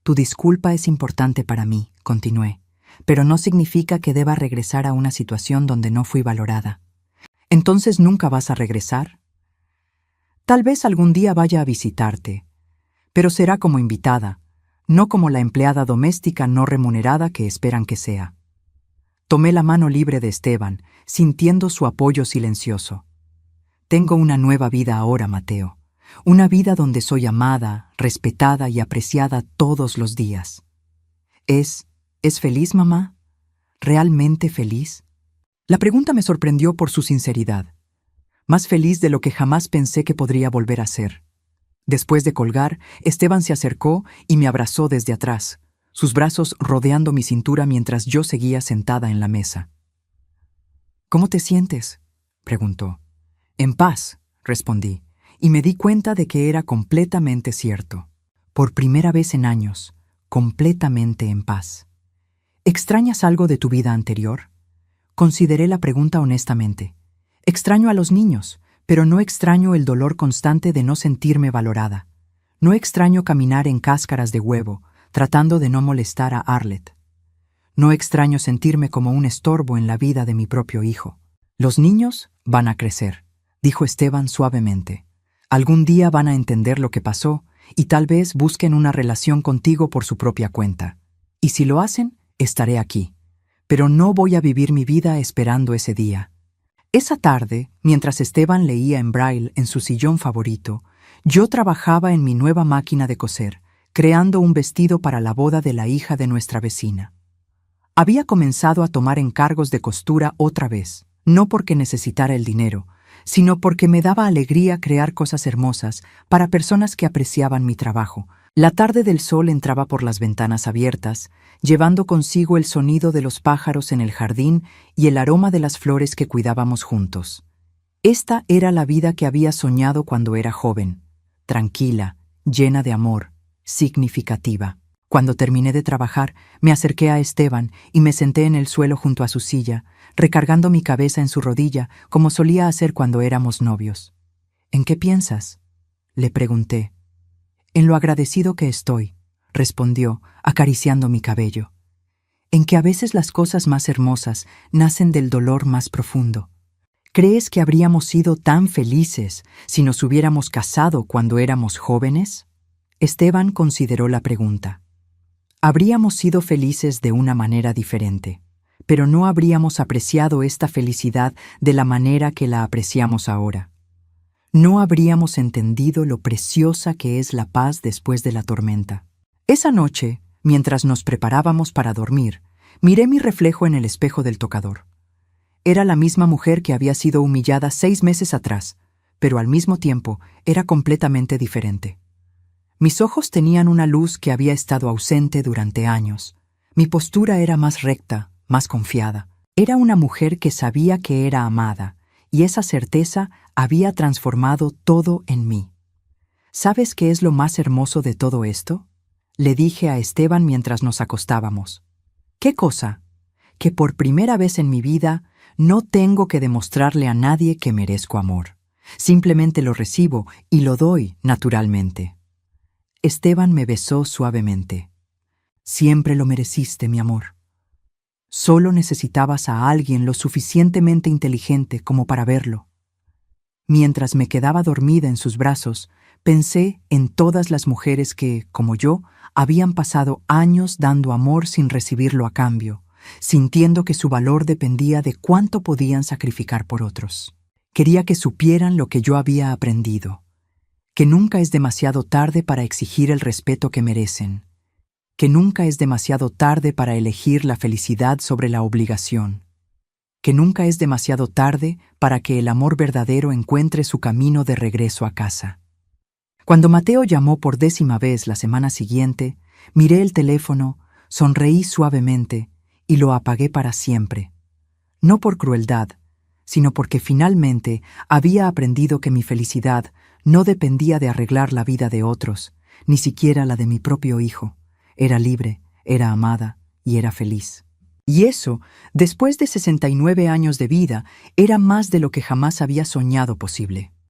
Tu disculpa es importante para mí», continué, «pero no significa que deba regresar a una situación donde no fui valorada». «¿Entonces nunca vas a regresar?» «Tal vez algún día vaya a visitarte, pero será como invitada, no como la empleada doméstica no remunerada que esperan que sea». Tomé la mano libre de Esteban, sintiendo su apoyo silencioso. «Tengo una nueva vida ahora, Mateo. Una vida donde soy amada, respetada y apreciada todos los días». ¿Es feliz, mamá? ¿Realmente feliz? La pregunta me sorprendió por su sinceridad. más feliz de lo que jamás pensé que podría volver a ser. Después de colgar, Esteban se acercó y me abrazó desde atrás, sus brazos rodeando mi cintura mientras yo seguía sentada en la mesa. «¿Cómo te sientes?», preguntó. «En paz», respondí, y me di cuenta de que era completamente cierto. Por primera vez en años, completamente en paz. «¿Extrañas algo de tu vida anterior?». Consideré la pregunta honestamente. Extraño a los niños, pero no extraño el dolor constante de no sentirme valorada. No extraño caminar en cáscaras de huevo, tratando de no molestar a Arlet. No extraño sentirme como un estorbo en la vida de mi propio hijo. «Los niños van a crecer», dijo Esteban suavemente. «Algún día van a entender lo que pasó y tal vez busquen una relación contigo por su propia cuenta. Y si lo hacen, estaré aquí. Pero no voy a vivir mi vida esperando ese día». Esa tarde, mientras Esteban leía en braille en su sillón favorito, yo trabajaba en mi nueva máquina de coser, creando un vestido para la boda de la hija de nuestra vecina. Había comenzado a tomar encargos de costura otra vez, no porque necesitara el dinero, sino porque me daba alegría crear cosas hermosas para personas que apreciaban mi trabajo. La tarde del sol entraba por las ventanas abiertas, llevando consigo el sonido de los pájaros en el jardín y el aroma de las flores que cuidábamos juntos. Esta era la vida que había soñado cuando era joven, tranquila, llena de amor, significativa. Cuando terminé de trabajar, me acerqué a Esteban y me senté en el suelo junto a su silla, recargando mi cabeza en su rodilla, como solía hacer cuando éramos novios. «¿En qué piensas?», le pregunté. «En lo agradecido que estoy», respondió, acariciando mi cabello. «En que a veces las cosas más hermosas nacen del dolor más profundo. ¿Crees que habríamos sido tan felices si nos hubiéramos casado cuando éramos jóvenes?». Esteban consideró la pregunta. «Habríamos sido felices de una manera diferente, pero no habríamos apreciado esta felicidad de la manera que la apreciamos ahora. No habríamos entendido lo preciosa que es la paz después de la tormenta». Esa noche, mientras nos preparábamos para dormir, miré mi reflejo en el espejo del tocador. Era la misma mujer que había sido humillada 6 meses atrás, pero al mismo tiempo era completamente diferente. Mis ojos tenían una luz que había estado ausente durante años. Mi postura era más recta, más confiada. Era una mujer que sabía que era amada, y esa certeza había transformado todo en mí. ¿Sabes qué es lo más hermoso de todo esto?, le dije a Esteban mientras nos acostábamos. «¿Qué cosa?». «Que por primera vez en mi vida no tengo que demostrarle a nadie que merezco amor. Simplemente lo recibo y lo doy naturalmente». Esteban me besó suavemente. «Siempre lo mereciste, mi amor. Solo necesitabas a alguien lo suficientemente inteligente como para verlo». Mientras me quedaba dormida en sus brazos, pensé en todas las mujeres que, como yo, habían pasado años dando amor sin recibirlo a cambio, sintiendo que su valor dependía de cuánto podían sacrificar por otros. Quería que supieran lo que yo había aprendido, que nunca es demasiado tarde para exigir el respeto que merecen, que nunca es demasiado tarde para elegir la felicidad sobre la obligación, que nunca es demasiado tarde para que el amor verdadero encuentre su camino de regreso a casa. Cuando Mateo llamó por 10ª vez la semana siguiente, miré el teléfono, sonreí suavemente y lo apagué para siempre. No por crueldad, sino porque finalmente había aprendido que mi felicidad no dependía de arreglar la vida de otros, ni siquiera la de mi propio hijo. Era libre, era amada y era feliz. Y eso, después de 69 años de vida, era más de lo que jamás había soñado posible.